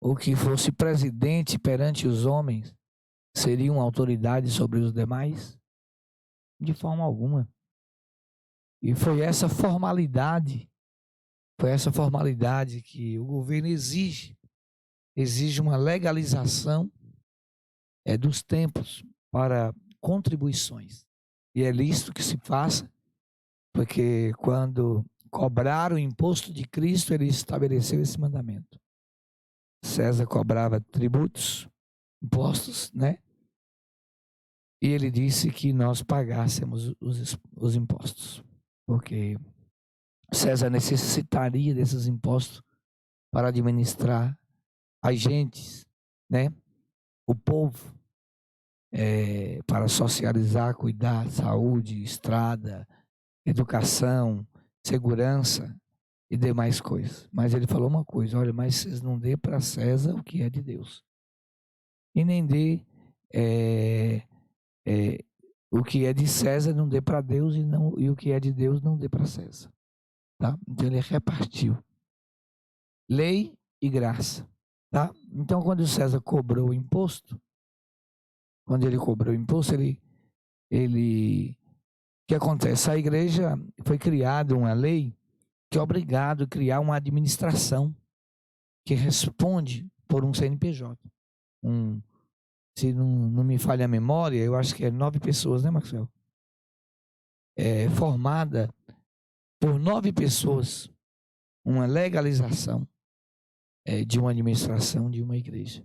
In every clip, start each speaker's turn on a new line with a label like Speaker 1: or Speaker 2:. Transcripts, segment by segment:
Speaker 1: o que fosse presidente perante os homens seria uma autoridade sobre os demais? De forma alguma. E foi essa formalidade que o governo exige uma legalização dos templos para contribuições. E é lícito que se faça, porque quando cobraram o imposto de Cristo, ele estabeleceu esse mandamento. César cobrava tributos, impostos, né? E ele disse que nós pagássemos os impostos, porque César necessitaria desses impostos para administrar as gentes, né? O povo, para socializar, cuidar, saúde, estrada, educação, segurança e demais coisas. Mas ele falou uma coisa: olha, mas vocês não dê para César o que é de Deus, e nem dê o que é de César não dê para Deus, e o que é de Deus não dê para César. Tá? Então ele repartiu lei e graça. Tá? Então quando César cobrou o imposto, o que acontece? A igreja foi criada uma lei que é obrigado a criar uma administração que responde por um CNPJ. Se não me falha a memória, eu acho que é 9 pessoas, né, Marcelo? Formada por 9 pessoas, uma legalização de uma administração de uma igreja.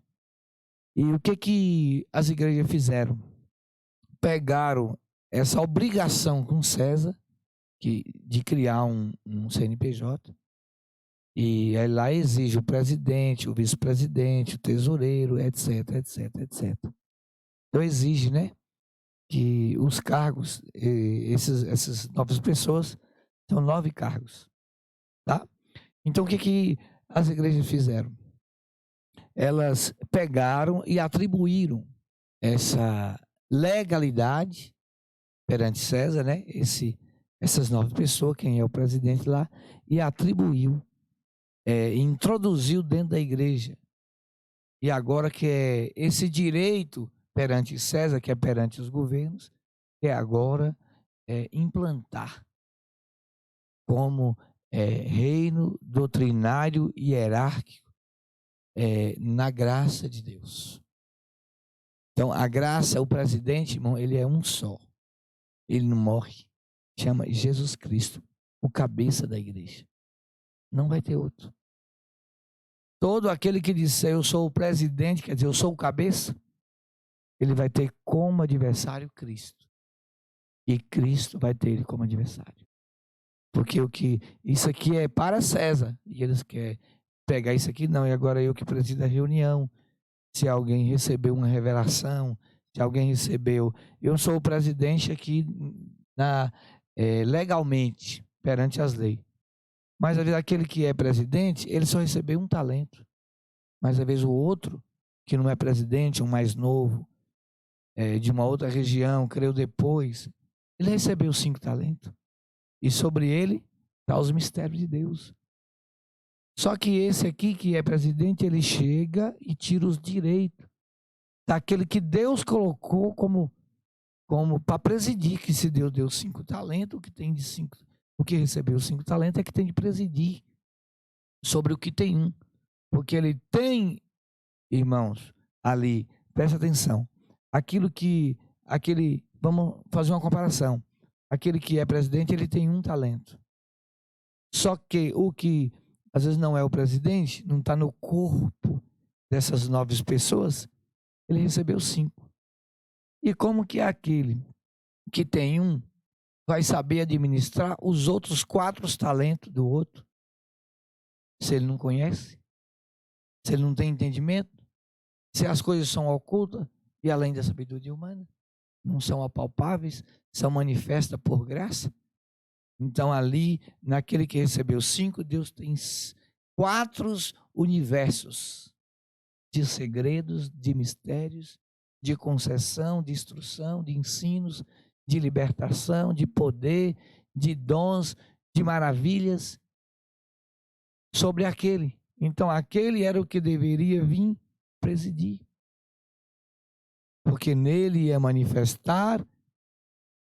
Speaker 1: E o que as igrejas fizeram? Pegaram essa obrigação com César de criar um CNPJ, e aí lá exige o presidente, o vice-presidente, o tesoureiro, etc, etc, etc. Então exige, né, que os cargos, essas 9 pessoas, são 9 cargos, tá? Então o que as igrejas fizeram? Elas pegaram e atribuíram essa legalidade perante César, né? Essas 9 pessoas, quem é o presidente lá, e atribuiu, introduziu dentro da igreja. E agora que é esse direito perante César, que é perante os governos, que é agora implantar como reino doutrinário e hierárquico na graça de Deus. Então, a graça, o presidente, irmão, ele é um só. Ele não morre. Chama Jesus Cristo, o cabeça da igreja. Não vai ter outro. Todo aquele que disser eu sou o presidente, quer dizer, eu sou o cabeça, ele vai ter como adversário Cristo. E Cristo vai ter ele como adversário. Porque isso aqui é para César. E eles querem pegar isso aqui, não. E agora eu que presido a reunião. Se alguém recebeu uma revelação, se alguém recebeu... Eu sou o presidente aqui legalmente, perante as leis. Mas às vezes aquele que é presidente, ele só recebeu um talento. Mas às vezes o outro, que não é presidente, um mais novo, de uma outra região, creu depois, ele recebeu 5 talentos. E sobre ele está os mistérios de Deus. Só que esse aqui, que é presidente, ele chega e tira os direitos daquele que Deus colocou como para presidir, que se Deus deu 5 talentos, o que recebeu 5 talentos é que tem de presidir sobre o que tem 1. Porque ele tem, irmãos, ali, presta atenção, vamos fazer uma comparação, aquele que é presidente, ele tem 1 talento. Só que o que às vezes não é o presidente, não está no corpo dessas 9 pessoas, ele recebeu 5. E como que é aquele que tem 1 vai saber administrar os outros 4 talentos do outro? Se ele não conhece, se ele não tem entendimento, se as coisas são ocultas e além da sabedoria humana, não são apalpáveis, são manifestas por graça. Então ali, naquele que recebeu 5, Deus tem 4 universos de segredos, de mistérios, de concessão, de instrução, de ensinos, de libertação, de poder, de dons, de maravilhas sobre aquele. Então aquele era o que deveria vir presidir. Porque nele ia manifestar,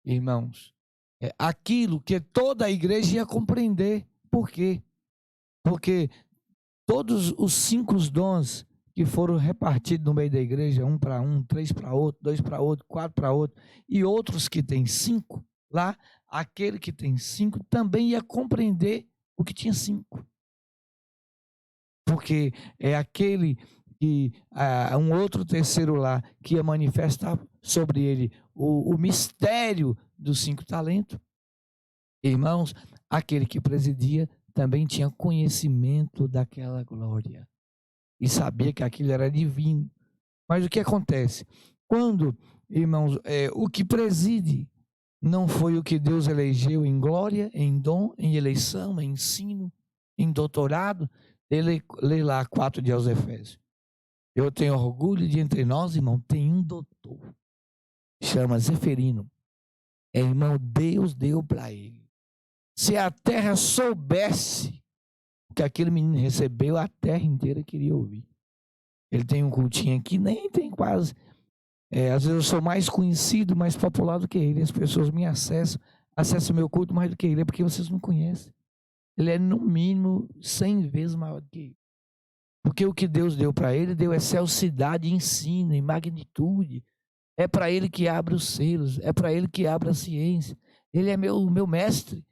Speaker 1: irmãos, aquilo que toda a igreja ia compreender. Por quê? Porque todos os 5 dons que foram repartidos no meio da igreja, 1 para 1, 3 para outro, 2 para outro, 4 para outro, e outros que têm 5, lá, aquele que tem 5 também ia compreender o que tinha 5. Porque é aquele que, um outro terceiro lá, que ia manifestar sobre ele o mistério dos 5 talentos. Irmãos, aquele que presidia também tinha conhecimento daquela glória e sabia que aquilo era divino. Mas o que acontece? Quando, irmãos, o que preside não foi o que Deus elegeu em glória, em dom, em eleição, em ensino, em doutorado, ele lê lá 4 de aos Efésios. Eu tenho orgulho de entre nós, irmão, tem um doutor, chama Zeferino. Irmão, Deus deu para ele. Se a terra soubesse que aquele menino recebeu, a terra inteira queria ouvir. Ele tem um cultinho aqui, nem tem quase. Às vezes eu sou mais conhecido, mais popular do que ele. As pessoas me acessam o meu culto mais do que ele. É porque vocês não conhecem. Ele é no mínimo 100 vezes maior do que ele. Porque o que Deus deu para ele, deu excelsidade, ensino e magnitude. É para ele que abre os selos, é para ele que abre a ciência. Ele é meu mestre.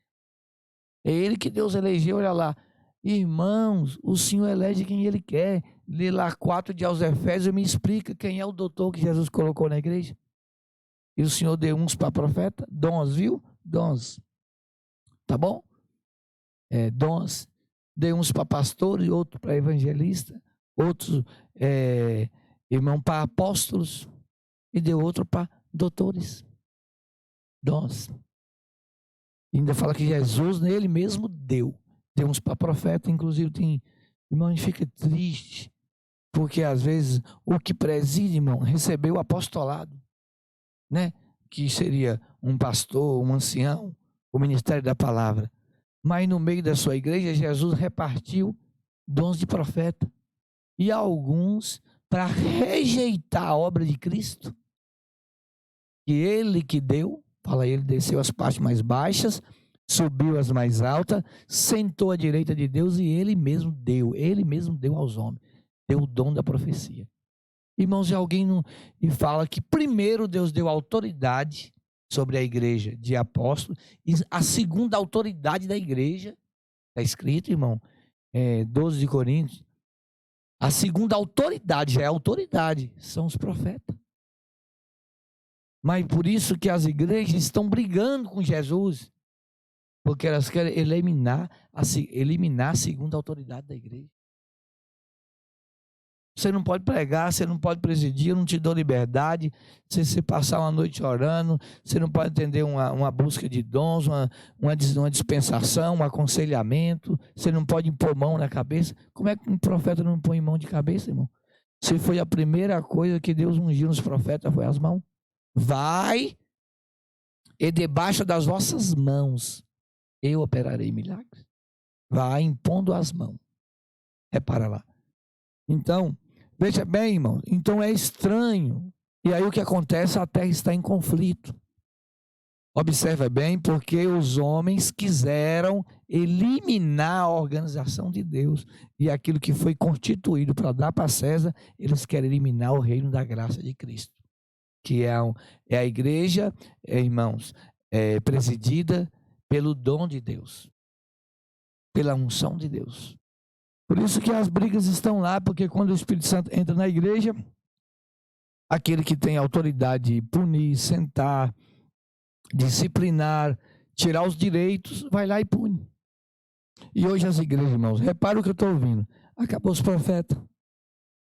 Speaker 1: É ele que Deus elegeu, olha lá. Irmãos, o Senhor elege quem ele quer. Lê lá 4 de aos Efésios e me explica quem é o doutor que Jesus colocou na igreja. E o Senhor deu uns para profeta, dons, viu? Dons. Tá bom? Dons. Deu uns para pastor e outro para evangelista. Outros, irmão, para apóstolos. E deu outro para doutores. Dons. E ainda fala que Jesus nele mesmo deu. Deu uns para profeta, inclusive tem, irmão, a gente fica triste, porque às vezes o que preside, irmão, recebeu o apostolado, né? Que seria um pastor, um ancião, o ministério da palavra. Mas no meio da sua igreja, Jesus repartiu dons de profeta. E alguns, para rejeitar a obra de Cristo, que ele que deu, fala, ele desceu as partes mais baixas, subiu as mais altas, sentou à direita de Deus e ele mesmo deu aos homens, deu o dom da profecia. Irmãos, e alguém e fala que primeiro Deus deu autoridade sobre a igreja de apóstolos, e a segunda autoridade da igreja, está escrito, irmão, 12 de Coríntios, a segunda autoridade, já é autoridade, são os profetas. Mas por isso que as igrejas estão brigando com Jesus, porque elas querem eliminar a segunda autoridade da igreja. Você não pode pregar, você não pode presidir, eu não te dou liberdade. Se você passar uma noite orando, você não pode entender uma busca de dons, uma dispensação, um aconselhamento. Você não pode impor mão na cabeça. Como é que um profeta não põe mão de cabeça, irmão? Se foi a primeira coisa que Deus ungiu nos profetas, foi as mãos. Vai, e debaixo das vossas mãos eu operarei milagres. Vai impondo as mãos. Repara lá. Então, veja bem, irmão. Então é estranho. E aí o que acontece? A terra está em conflito. Observa bem, porque os homens quiseram eliminar a organização de Deus. E aquilo que foi constituído para dar para César, eles querem eliminar o reino da graça de Cristo. Que é a igreja, irmãos, presidida pelo dom de Deus, pela unção de Deus. Por isso que as brigas estão lá, porque quando o Espírito Santo entra na igreja, aquele que tem autoridade de punir, sentar, disciplinar, tirar os direitos, vai lá e pune. E hoje as igrejas, irmãos, repara o que eu estou ouvindo. Acabou os profetas,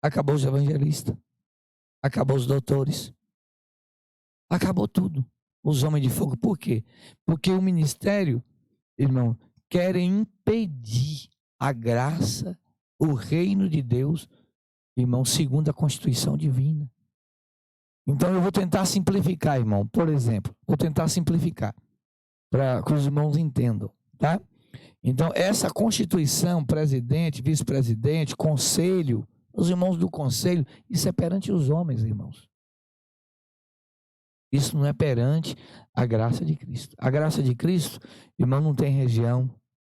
Speaker 1: acabou os evangelistas, acabou os doutores, acabou tudo. Os homens de fogo. Por quê? Porque o ministério, irmão, querem impedir a graça, o reino de Deus, irmão, segundo a Constituição divina. Então eu vou tentar simplificar, irmão. Por exemplo, vou tentar simplificar para que os irmãos entendam, tá? Então, essa constituição, presidente, vice-presidente, conselho, os irmãos do conselho, isso é perante os homens, irmãos. Isso não é perante a graça de Cristo. A graça de Cristo, irmão, não tem região.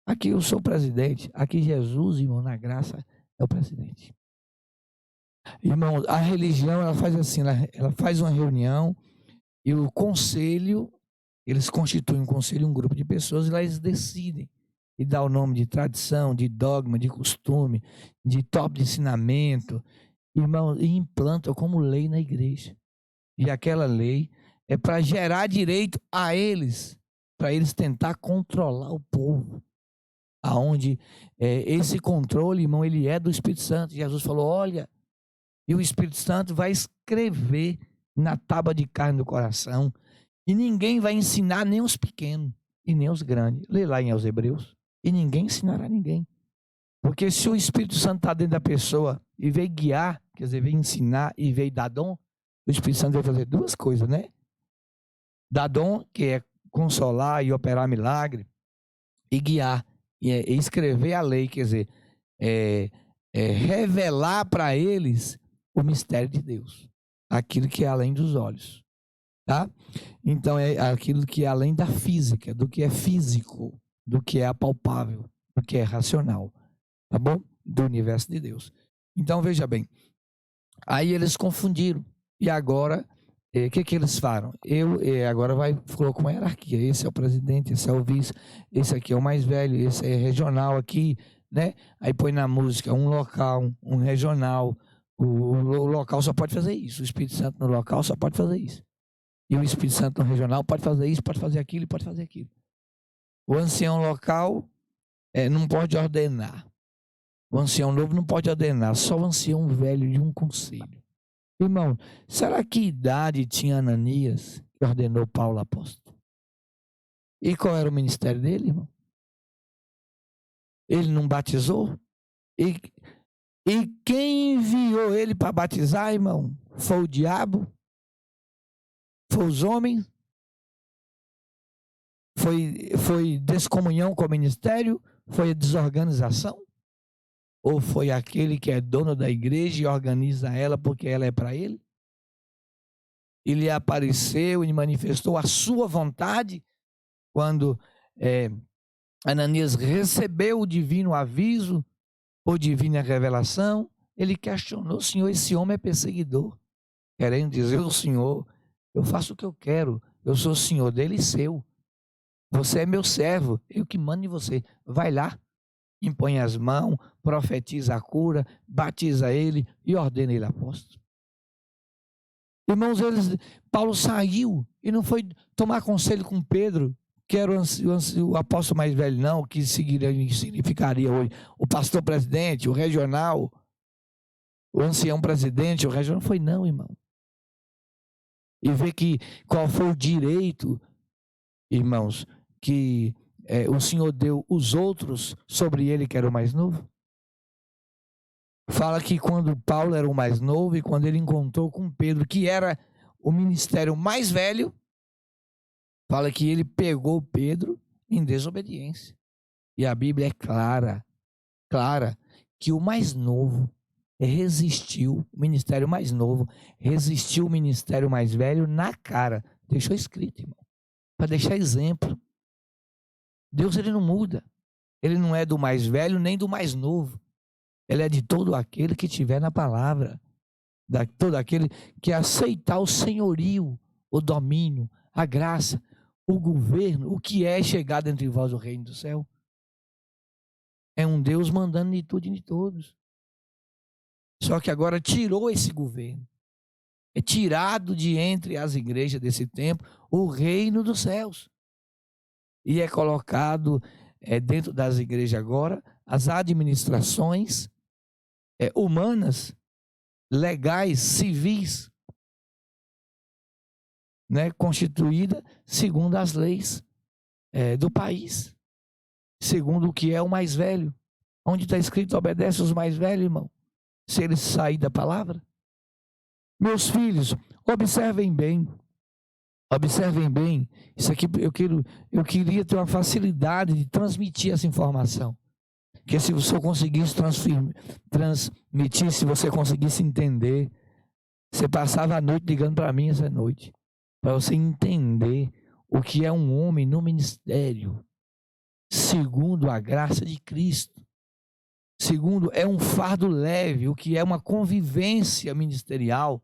Speaker 1: Aqui eu sou o presidente. Aqui Jesus, irmão, na graça, é o presidente. Irmão, a religião, ela faz assim, ela faz uma reunião e o conselho, eles constituem um conselho, um grupo de pessoas, e lá eles decidem. E dá o nome de tradição, de dogma, de costume, de top de ensinamento, irmão, e implantam como lei na igreja. E aquela lei é para gerar direito a eles, para eles tentar controlar o povo. Aonde esse controle, irmão, ele é do Espírito Santo. Jesus falou, olha, e o Espírito Santo vai escrever na tábua de carne do coração, e ninguém vai ensinar nem os pequenos e nem os grandes. Lê lá em aos Hebreus. E ninguém ensinará ninguém. Porque se o Espírito Santo está dentro da pessoa e veio guiar, quer dizer, veio ensinar e veio dar dom, o Espírito Santo vai fazer duas coisas, né? Dar dom, que é consolar e operar milagre, e guiar, e escrever a lei, quer dizer, revelar para eles o mistério de Deus, aquilo que é além dos olhos, tá? Então é aquilo que é além da física, do que é físico, do que é apalpável, do que é racional, tá bom? Do universo de Deus. Então veja bem, aí eles confundiram, e agora, o que eles falam? Agora colocou uma hierarquia, esse é o presidente, esse é o vice, esse aqui é o mais velho, esse é regional aqui, né? Aí põe na música um local, um regional, o local só pode fazer isso, o Espírito Santo no local só pode fazer isso. E o Espírito Santo no regional pode fazer isso, pode fazer aquilo e pode fazer aquilo. O ancião local não pode ordenar. O ancião novo não pode ordenar, só o ancião velho de um conselho. Irmão, será que idade tinha Ananias que ordenou Paulo apóstolo? E qual era o ministério dele, irmão? Ele não batizou? E quem enviou ele para batizar, irmão? Foi o diabo? Foi os homens? Foi descomunhão com o ministério? Foi a desorganização? Ou foi aquele que é dono da igreja e organiza ela porque ela é para ele? Ele apareceu e manifestou a sua vontade quando Ananias recebeu o divino aviso ou divina revelação. Ele questionou, Senhor, esse homem é perseguidor, querendo dizer ao Senhor, eu faço o que eu quero, eu sou o Senhor dele e seu. Você é meu servo, eu que mando em você. Vai lá, impõe as mãos, profetiza a cura, batiza ele e ordena ele apóstolo. Irmãos, Paulo saiu e não foi tomar conselho com Pedro, que era o apóstolo mais velho, não, que significaria hoje o pastor presidente, o regional, o ancião presidente, o regional. Não foi não, irmão. E ver qual foi o direito, irmãos, que o Senhor deu os outros sobre ele, que era o mais novo. Fala que quando Paulo era o mais novo e quando ele encontrou com Pedro, que era o ministério mais velho, fala que ele pegou Pedro em desobediência. E a Bíblia é clara, que o mais novo resistiu, o ministério mais novo resistiu o ministério mais velho na cara. Deixou escrito, irmão, para deixar exemplo. Deus, ele não muda. Ele não é do mais velho nem do mais novo. Ele é de todo aquele que tiver na palavra, de todo aquele que aceitar o senhorio, o domínio, a graça, o governo, o que é chegar entre vós o reino do céu. É um Deus mandando de tudo e de todos. Só que agora tirou esse governo. É tirado de entre as igrejas desse tempo o reino dos céus. E é colocado dentro das igrejas agora as administrações humanas, legais, civis, né, constituída segundo as leis do país, segundo o que é o mais velho. Onde está escrito, obedece os mais velhos, irmão, se eles saírem da palavra. Meus filhos, observem bem, Observem bem, isso aqui eu queria ter uma facilidade de transmitir essa informação. Que se você conseguisse transmitir, se você conseguisse entender, você passava a noite ligando para mim essa noite, para você entender o que é um homem no ministério, segundo a graça de Cristo. Segundo, é um fardo leve, o que é uma convivência ministerial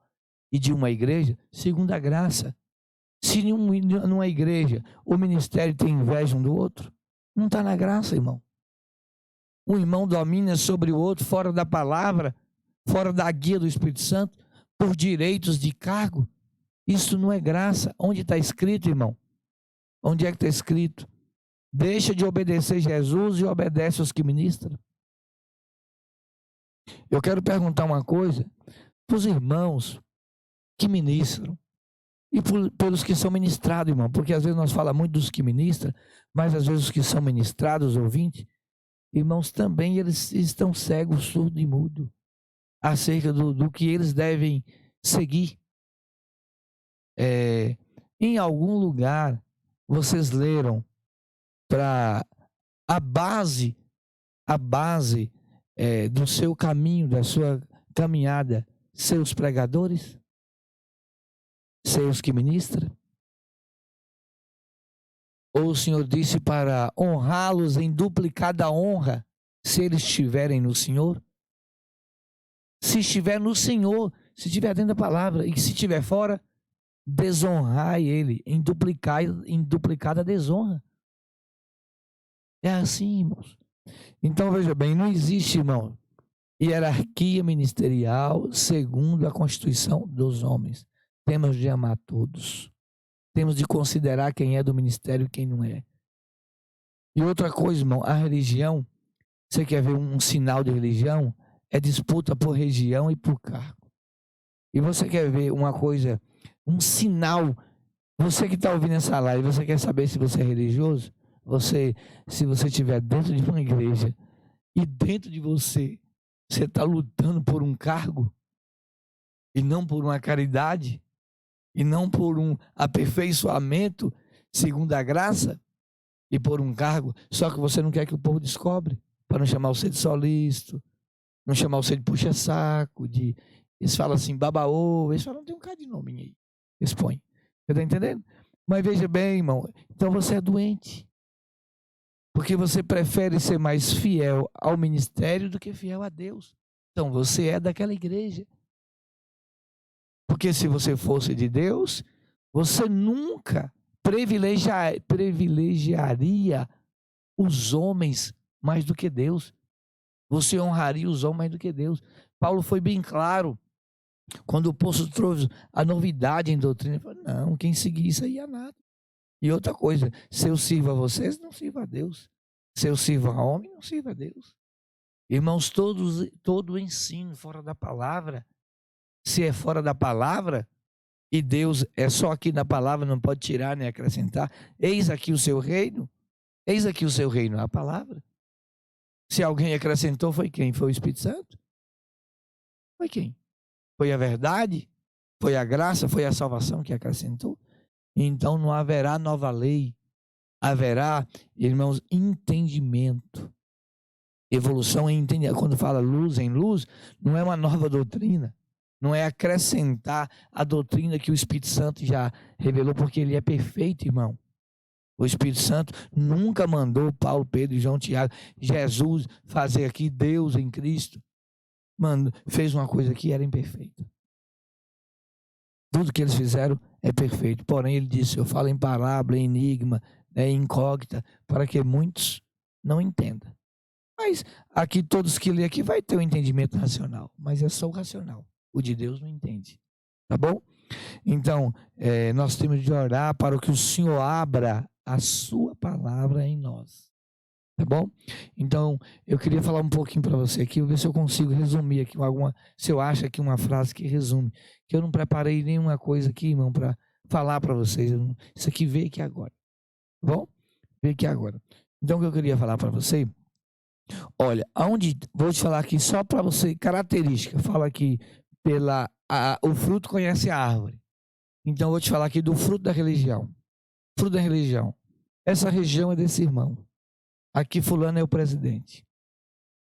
Speaker 1: e de uma igreja, segundo a graça. Se numa igreja o ministério tem inveja um do outro, não está na graça, irmão. Um irmão domina sobre o outro fora da palavra, fora da guia do Espírito Santo, por direitos de cargo. Isso não é graça. Onde está escrito, irmão? Onde é que está escrito? Deixa de obedecer Jesus e obedece aos que ministram. Eu quero perguntar uma coisa para os irmãos que ministram e pelos que são ministrados, irmão, porque às vezes nós falamos muito dos que ministram, mas às vezes os que são ministrados, os ouvintes, irmãos, também eles estão cegos, surdos e mudos acerca do que eles devem seguir. Em algum lugar vocês leram para a base do seu caminho, da sua caminhada, seus pregadores, seus que ministram? Ou o Senhor disse para honrá-los em duplicada honra, se eles estiverem no Senhor? Se estiver no Senhor, se estiver dentro da palavra, e se estiver fora, desonrai ele em duplicada desonra. É assim, irmãos. Então, veja bem, não existe, irmão, hierarquia ministerial segundo a constituição dos homens. Temos de amar todos. Temos de considerar quem é do ministério e quem não é. E outra coisa, irmão, a religião, você quer ver um sinal de religião? É disputa por região e por cargo. E você quer ver uma coisa, um sinal, você que está ouvindo essa live, você quer saber se você é religioso? Se você estiver dentro de uma igreja e dentro de você está lutando por um cargo e não por uma caridade e não por um aperfeiçoamento segundo a graça e por um cargo, só que você não quer que o povo descobre, para não chamar você de solícito, não chamar você de puxa-saco, eles falam assim, babaô, eles falam, tem um cara de nome aí, eles põem. Você está entendendo? Mas veja bem, irmão, então você é doente. Porque você prefere ser mais fiel ao ministério do que fiel a Deus. Então você é daquela igreja. Porque se você fosse de Deus, você nunca privilegiaria os homens mais do que Deus. Você honraria os homens mais do que Deus. Paulo foi bem claro. Quando o apóstolo trouxe a novidade em doutrina, ele falou, não, quem seguir isso aí é nada. E outra coisa, se eu sirvo a vocês, não sirvo a Deus. Se eu sirvo a homem, não sirvo a Deus. Irmãos, todo ensino fora da palavra, se é fora da palavra, e Deus é só aqui na palavra, não pode tirar nem acrescentar, eis aqui o seu reino, a palavra. Se alguém acrescentou, foi quem? Foi o Espírito Santo? Foi quem? Foi a verdade? Foi a graça? Foi a salvação que acrescentou? Então não haverá nova lei. Haverá, irmãos, entendimento. Evolução é entendimento. Quando fala luz em luz, não é uma nova doutrina. Não é acrescentar a doutrina que o Espírito Santo já revelou, porque ele é perfeito, irmão. O Espírito Santo nunca mandou Paulo, Pedro, João, Tiago, Jesus fazer aqui, Deus em Cristo. Fez uma coisa que era imperfeita. Tudo que eles fizeram é perfeito. Porém, ele disse, eu falo em parábola, em enigma, em incógnita, para que muitos não entendam. Mas aqui, todos que lêem aqui vai ter um entendimento racional. Mas é só o racional. O de Deus não entende. Tá bom? Então, nós temos de orar para que o Senhor abra a sua palavra em nós. Tá bom? Então, eu queria falar um pouquinho para você aqui, ver se eu consigo resumir aqui se eu acho aqui uma frase que resume, que eu não preparei nenhuma coisa aqui, irmão, para falar para vocês. Isso aqui veio aqui agora. Tá bom? Veio aqui agora. Então, o que eu queria falar para você, olha, vou te falar aqui só para você, característica, fala aqui, o fruto conhece a árvore. Então eu vou te falar aqui do fruto da religião. Fruto da religião. Essa região é desse irmão. Aqui fulano é o presidente.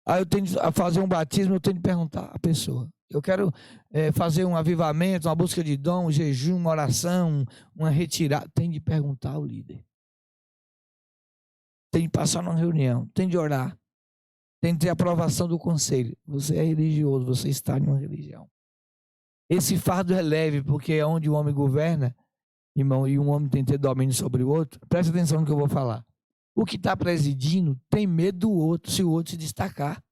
Speaker 1: Aí eu tenho que fazer um batismo, eu tenho que perguntar à pessoa. Eu quero fazer um avivamento, uma busca de dom, um jejum, uma oração, uma retirada. Tem de perguntar ao líder. Tem de passar numa reunião, tem de orar. Tem de ter aprovação do conselho. Você é religioso, você está em uma religião. Esse fardo é leve, porque é onde o homem governa, irmão, e um homem tem que ter domínio sobre o outro. Presta atenção no que eu vou falar. O que está presidindo tem medo do outro, se o outro se destacar.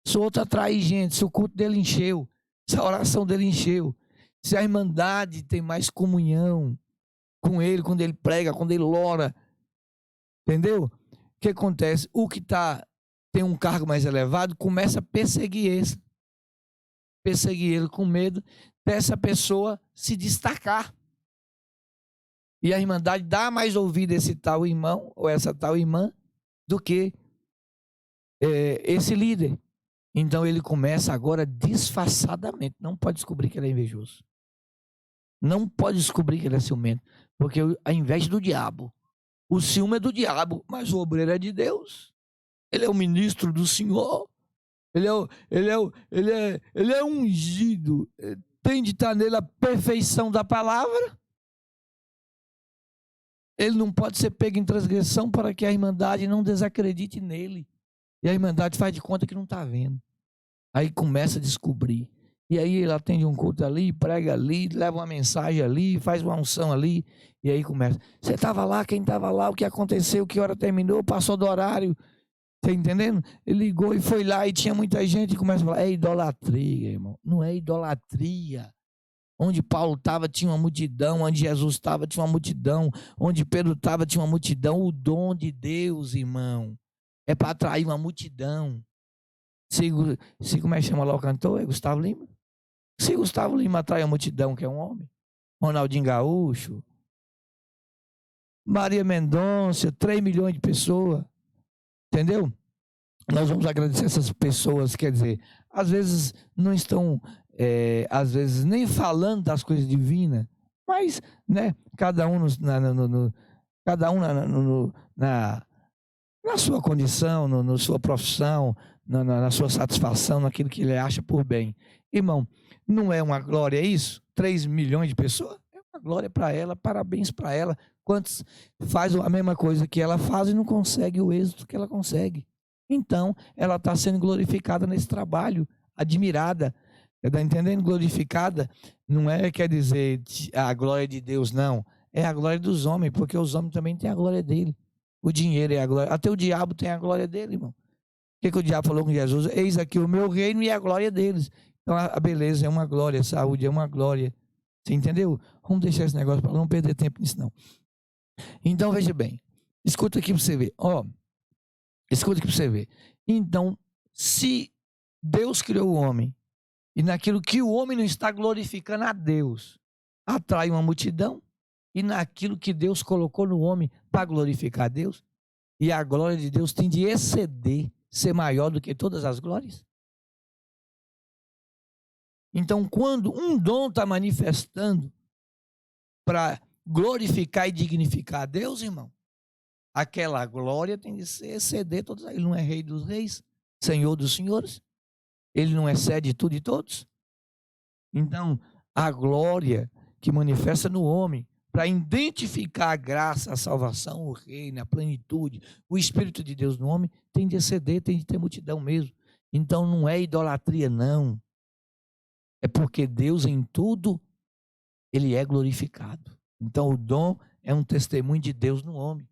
Speaker 1: Se o outro atrair gente, se o culto dele encheu, se a oração dele encheu, se a irmandade tem mais comunhão com ele, quando ele prega, quando ele ora. Entendeu? O que acontece? O que tem um cargo mais elevado começa a perseguir esse. Perseguir ele com medo dessa pessoa se destacar. E a irmandade dá mais ouvido a esse tal irmão ou essa tal irmã do que esse líder. Então ele começa agora disfarçadamente. Não pode descobrir que ele é invejoso. Não pode descobrir que ele é ciumento. Porque a inveja é do diabo. O ciúme é do diabo, mas o obreiro é de Deus. Ele é o ministro do Senhor. Ele é ungido. Tem de estar nele a perfeição da palavra. Ele não pode ser pego em transgressão para que a irmandade não desacredite nele. E a irmandade faz de conta que não está vendo. Aí começa a descobrir. E aí ele atende um culto ali, prega ali, leva uma mensagem ali, faz uma unção ali. E aí começa. Você estava lá, quem estava lá, o que aconteceu, que hora terminou, passou do horário. Tá entendendo? Ele ligou e foi lá e tinha muita gente e começa a falar, é idolatria, irmão. Não é idolatria. Onde Paulo estava tinha uma multidão, onde Jesus estava tinha uma multidão, onde Pedro estava tinha uma multidão. O dom de Deus, irmão, é para atrair uma multidão. Se como é que chama lá o cantor? É Gustavo Lima? Se Gustavo Lima atrai a multidão, que é um homem, Ronaldinho Gaúcho, Maria Mendonça, 3 milhões de pessoas, entendeu? Nós vamos agradecer essas pessoas, quer dizer, às vezes não estão, às vezes nem falando das coisas divinas, mas, né, cada um na sua condição, na sua profissão, na sua satisfação, naquilo que ele acha por bem. Irmão, não é uma glória isso? 3 milhões de pessoas? É uma glória para ela, parabéns para ela. Quantos faz a mesma coisa que ela faz e não consegue o êxito que ela consegue? Então, ela está sendo glorificada nesse trabalho, admirada. Está entendendo? Glorificada não quer dizer a glória de Deus, não. É a glória dos homens, porque os homens também têm a glória dele. O dinheiro é a glória. Até o diabo tem a glória dele, irmão. O que o diabo falou com Jesus? Eis aqui o meu reino e a glória deles. Então a beleza é uma glória, a saúde é uma glória. Você entendeu? Vamos deixar esse negócio para não perder tempo nisso, não. Então veja bem. Escuta aqui para você ver. Escuta aqui para você ver. Então, se Deus criou o homem e naquilo que o homem não está glorificando a Deus, atrai uma multidão, e naquilo que Deus colocou no homem para glorificar a Deus, e a glória de Deus tem de exceder, ser maior do que todas as glórias. Então, quando um dom está manifestando para glorificar e dignificar a Deus, irmão, aquela glória tem de exceder todas. Ele não é rei dos reis, senhor dos senhores. Ele não excede tudo e todos. Então, a glória que manifesta no homem, para identificar a graça, a salvação, o reino, a plenitude, o Espírito de Deus no homem, tem de exceder, tem de ter multidão mesmo. Então, não é idolatria, não. É porque Deus em tudo, ele é glorificado. Então, o dom é um testemunho de Deus no homem.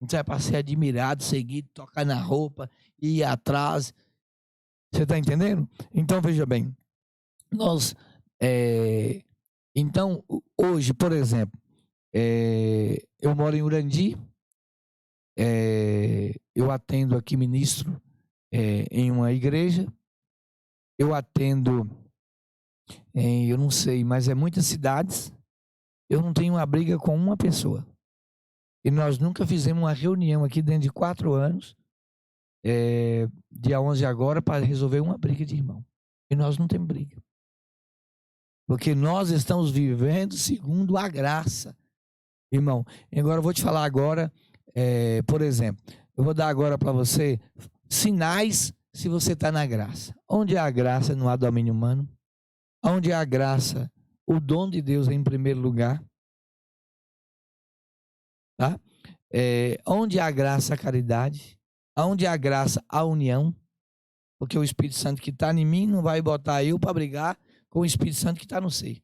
Speaker 1: Então, é para ser admirado, seguido, tocar na roupa, ir atrás. Você está entendendo? Então, veja bem. Então, hoje, por exemplo, eu moro em Urandi, eu atendo aqui ministro em uma igreja, eu atendo eu não sei, mas muitas cidades, eu não tenho uma briga com uma pessoa. E nós nunca fizemos uma reunião aqui dentro de 4 anos, dia 11 agora, para resolver uma briga de irmão. E nós não temos briga. Porque nós estamos vivendo segundo a graça. Irmão, agora eu vou te falar agora, por exemplo, eu vou dar agora para você sinais se você está na graça. Onde há graça não há domínio humano. Onde há graça, o dom de Deus é em primeiro lugar. Tá? Onde há graça, a caridade. Onde há graça, a união. Porque o Espírito Santo que está em mim não vai botar eu para brigar com o Espírito Santo que está no ser.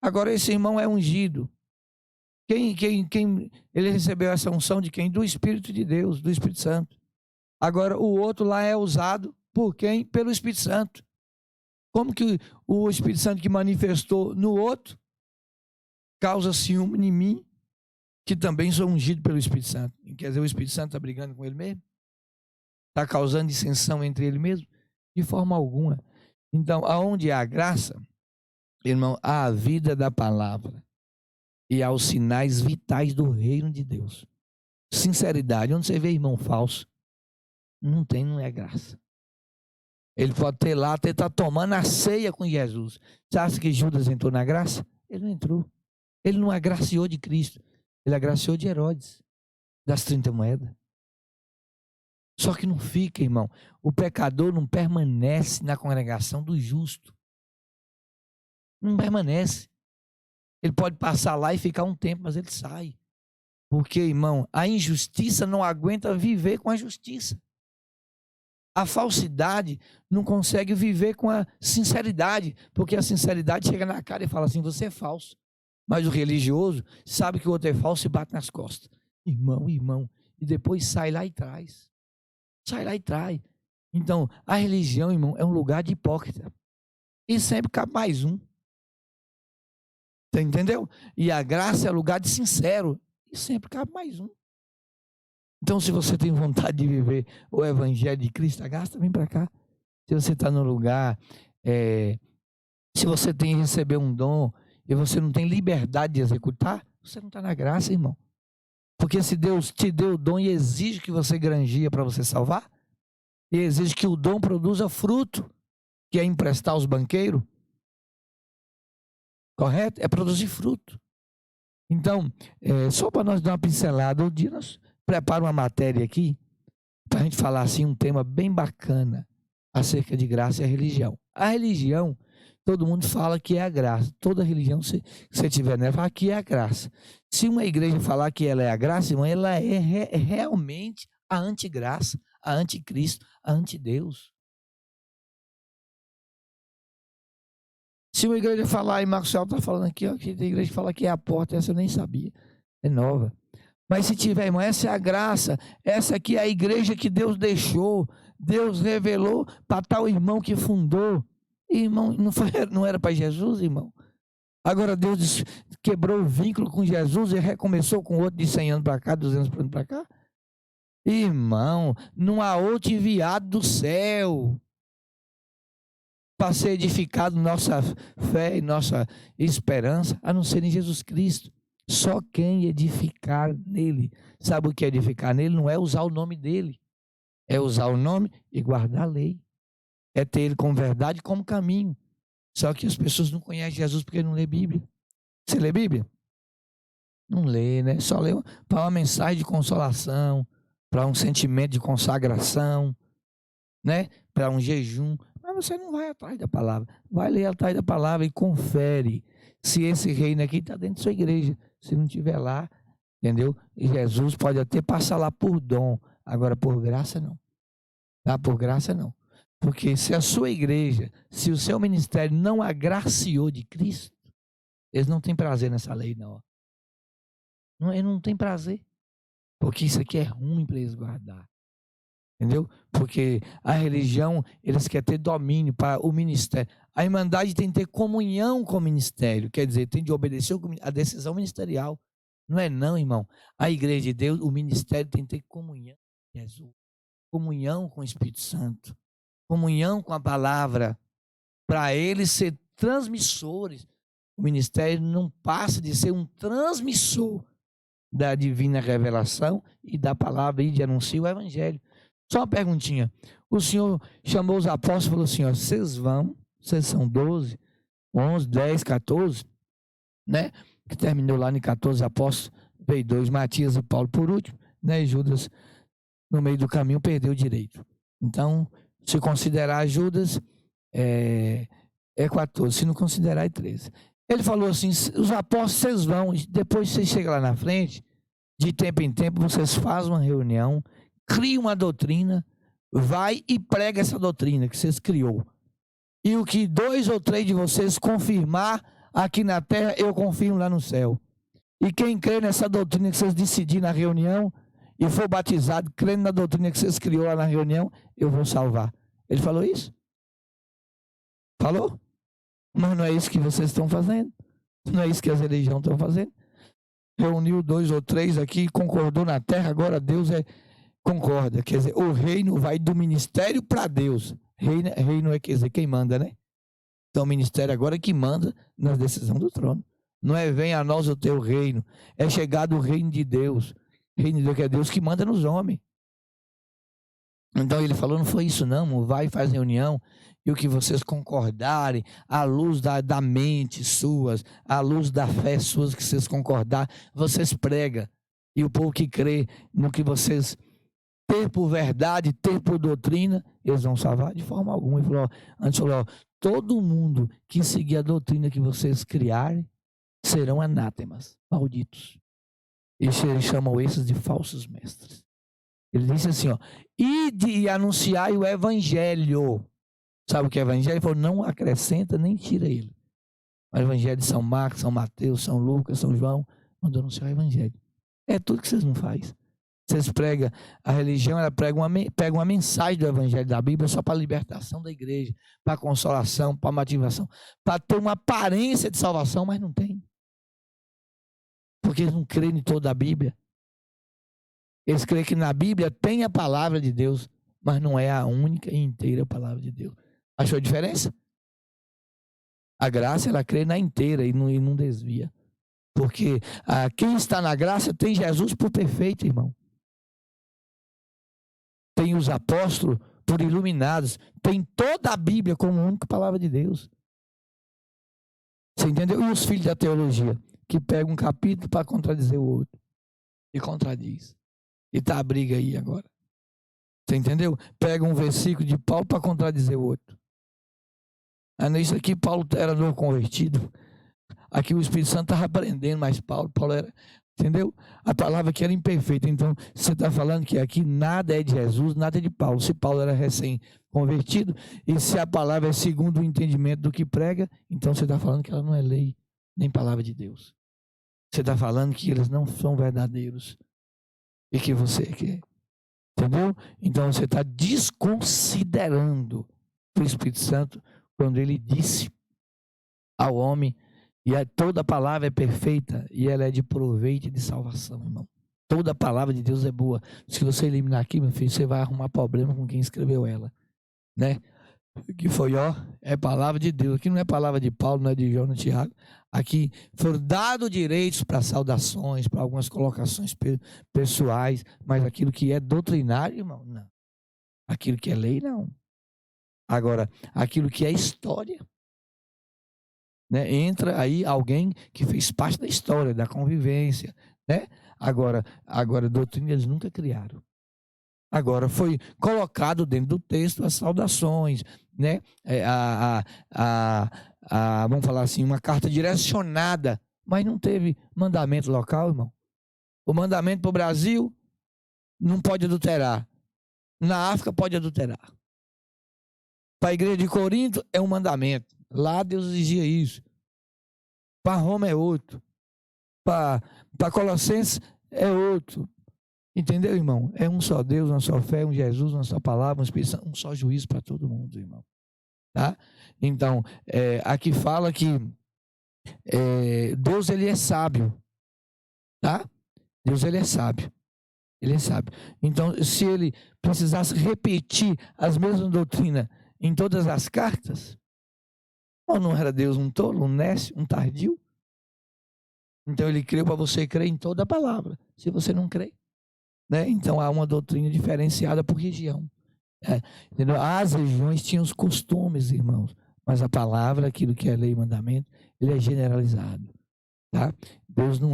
Speaker 1: Agora esse irmão é ungido. Ele recebeu essa unção de quem? Do Espírito de Deus, do Espírito Santo. Agora o outro lá é usado por quem? Pelo Espírito Santo. Como que o Espírito Santo que manifestou no outro causa ciúme em mim, que também sou ungido pelo Espírito Santo? Quer dizer, o Espírito Santo está brigando com ele mesmo? Está causando dissensão entre ele mesmo? De forma alguma. Então, aonde há graça, irmão, há a vida da palavra e há os sinais vitais do reino de Deus. Sinceridade. Onde você vê irmão falso, não é graça. Ele pode ter lá, até estar tomando a ceia com Jesus. Você acha que Judas entrou na graça? Ele não entrou. Ele não agraciou de Cristo. Ele agraciou de Herodes, das 30 moedas. Só que não fica, irmão. O pecador não permanece na congregação do justo. Não permanece. Ele pode passar lá e ficar um tempo, mas ele sai. Porque, irmão, a injustiça não aguenta viver com a justiça. A falsidade não consegue viver com a sinceridade, porque a sinceridade chega na cara e fala assim, você é falso. Mas o religioso sabe que o outro é falso e bate nas costas. Irmão, e depois sai lá e traz. Sai lá e traz. Então, a religião, irmão, é um lugar de hipócrita. E sempre cabe mais um. Você entendeu? E a graça é lugar de sincero. E sempre cabe mais um. Então, se você tem vontade de viver o evangelho de Cristo, a graça, vem para cá. Se você está no lugar, se você tem que receber um dom e você não tem liberdade de executar, você não está na graça, irmão. Porque se Deus te deu o dom e exige que você granjeie para você salvar, e exige que o dom produza fruto, que é emprestar aos banqueiros, correto? É produzir fruto. Então, só para nós dar uma pincelada, um dia nós preparamos uma matéria aqui, para a gente falar assim, um tema bem bacana, acerca de graça e a religião. A religião, todo mundo fala que é a graça. Toda religião, se você tiver nela, fala que é a graça. Se uma igreja falar que ela é a graça, irmão, ela é realmente a antigraça, a anticristo, a antideus. Se uma igreja falar, e Marcelo está falando aqui, ó, que a igreja fala que é a porta, essa eu nem sabia, é nova. Mas se tiver, irmão, essa é a graça, essa aqui é a igreja que Deus deixou, Deus revelou para tal irmão que fundou. Irmão, não era para Jesus, irmão? Agora Deus quebrou o vínculo com Jesus e recomeçou com outro de 100 anos para cá, 200 anos para cá. Irmão, não há outro enviado do céu para ser edificado nossa fé e nossa esperança, a não ser em Jesus Cristo. Só quem edificar nele. Sabe o que é edificar nele? Não é usar o nome dele. É usar o nome e guardar a lei. É ter ele como verdade, como caminho. Só que as pessoas não conhecem Jesus porque não lê Bíblia. Você lê Bíblia? Não lê, né? Só lê para uma mensagem de consolação, para um sentimento de consagração, né? Para um jejum. Mas você não vai atrás da palavra. Vai ler atrás da palavra e confere se esse reino aqui está dentro da sua igreja. Se não estiver lá, entendeu? E Jesus pode até passar lá por dom. Agora, por graça, não. Tá? Por graça, não. Porque se a sua igreja, se o seu ministério não agraciou de Cristo, eles não têm prazer nessa lei, não. Eles não têm prazer. Porque isso aqui é ruim para eles guardar. Entendeu? Porque a religião, eles querem ter domínio para o ministério. A irmandade tem que ter comunhão com o ministério. Quer dizer, tem de obedecer a decisão ministerial. Não é não, irmão. A igreja de Deus, o ministério tem que ter comunhão com Jesus. Comunhão com o Espírito Santo. Comunhão com a palavra. Para eles ser transmissores. O ministério não passa de ser um transmissor da divina revelação e da palavra e de anunciar o evangelho. Só uma perguntinha. O Senhor chamou os apóstolos e falou assim, ó, vocês vão vocês são 12, 11, 10, 14, né? Que terminou lá em 14 apóstolos, veio 2, Matias e Paulo por último, né? E Judas, no meio do caminho, perdeu o direito. Então, se considerar Judas, é 14, se não considerar, é 13. Ele falou assim: os apóstolos, vocês vão, depois vocês chegam lá na frente, de tempo em tempo, vocês fazem uma reunião, criam uma doutrina, vai e prega essa doutrina que vocês criou. E o que 2 ou 3 de vocês confirmar aqui na terra, eu confirmo lá no céu. E quem crê nessa doutrina que vocês decidiram na reunião e for batizado, crendo na doutrina que vocês criou lá na reunião, eu vou salvar. Ele falou isso? Falou? Mas não é isso que vocês estão fazendo. Não é isso que as religiões estão fazendo. Reuniu 2 ou 3 aqui, concordou na terra, agora Deus concorda. Quer dizer, o reino vai do ministério para Deus. Reino é, quer dizer, quem manda, né? Então o ministério agora é que manda na decisão do trono. Não é venha a nós o teu reino. É chegado o reino de Deus. Reino de Deus, que é Deus que manda nos homens. Então ele falou, não foi isso não, vai e faz reunião, e o que vocês concordarem, à luz da mente suas, à luz da fé suas, que vocês concordar, vocês pregam. E o povo que crê no que vocês ter por verdade, ter por doutrina, eles vão salvar de forma alguma. Ele falou, antes falou, todo mundo que seguir a doutrina que vocês criarem, serão anátemas, malditos. Eles chamam esses de falsos mestres. Ele disse assim, ó, ide e anunciai o evangelho. Sabe o que é evangelho? Ele falou, não acrescenta nem tira ele. O evangelho de São Marcos, São Mateus, São Lucas, São João, mandou anunciar o evangelho. É tudo que vocês não fazem. Vocês pregam, a religião, ela pega uma mensagem do evangelho da Bíblia só para a libertação da igreja, para a consolação, para a motivação, para ter uma aparência de salvação, mas não tem. Porque eles não creem em toda a Bíblia. Eles creem que na Bíblia tem a palavra de Deus, mas não é a única e inteira palavra de Deus. Achou a diferença? A graça, ela crê na inteira e não desvia. Porque quem está na graça tem Jesus por perfeito, irmão. Tem os apóstolos por iluminados. Tem toda a Bíblia como única palavra de Deus. Você entendeu? E os filhos da teologia, que pegam um capítulo para contradizer o outro. E contradiz. E está a briga aí agora. Você entendeu? Pega um versículo de Paulo para contradizer o outro. Nisso aqui, Paulo era novo convertido. Aqui o Espírito Santo estava aprendendo, mas Paulo era, entendeu? A palavra que era imperfeita. Então, você está falando que aqui nada é de Jesus, nada é de Paulo. Se Paulo era recém-convertido, e se a palavra é segundo o entendimento do que prega, então você está falando que ela não é lei, nem palavra de Deus. Você está falando que eles não são verdadeiros. E que você quer. Entendeu? Então você está desconsiderando o Espírito Santo quando ele disse ao homem, e toda a palavra é perfeita e ela é de proveito e de salvação, irmão. Toda a palavra de Deus é boa. Se você eliminar aqui, meu filho, você vai arrumar problema com quem escreveu ela, né? Que foi, é palavra de Deus. Aqui não é palavra de Paulo, não é de João, não é de Tiago. Aqui foram dados direitos para saudações, para algumas colocações pessoais, mas aquilo que é doutrinário, irmão, não. Aquilo que é lei, não. Agora, aquilo que é história, né? Entra aí alguém que fez parte da história, da convivência, né? Agora doutrina eles nunca criaram. Agora foi colocado dentro do texto as saudações, né? Vamos falar assim, uma carta direcionada, mas não teve mandamento local, irmão. O mandamento para o Brasil não pode adulterar. Na África pode adulterar. Para a igreja de Corinto é um mandamento. Lá Deus exigia isso. Para Roma é outro. Para Colossenses é outro. Entendeu, irmão? É um só Deus, uma só fé, um Jesus, uma só palavra, um Espírito Santo, um só juízo para todo mundo, irmão. Tá? Então, aqui fala que Deus, ele é sábio. Tá? Deus, ele é sábio. Ele é sábio. Então, se ele precisasse repetir as mesmas doutrinas em todas as cartas, ou não era Deus um tolo, um nécio, um tardio? Então, ele creu para você crer em toda a palavra. Se você não crê, né? Então há uma doutrina diferenciada por região. Entendeu? As regiões tinham os costumes, irmãos, Mas a palavra, aquilo que é lei e mandamento, ele é generalizado, tá? Deus não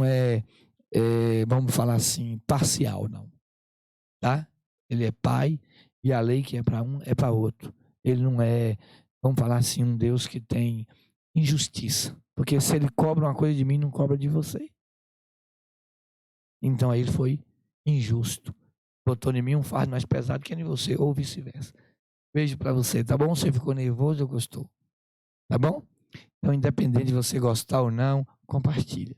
Speaker 1: vamos falar assim, parcial, não, tá? Ele é pai e a lei que é para um é para outro. Ele não é, vamos falar assim, um Deus que tem injustiça. Porque se ele cobra uma coisa de mim, não cobra de você. Então aí ele foi injusto. Botou em mim um fardo mais pesado que em você, ou vice-versa. Beijo para você, tá bom? Você ficou nervoso ou gostou? Tá bom? Então, independente de você gostar ou não, compartilha.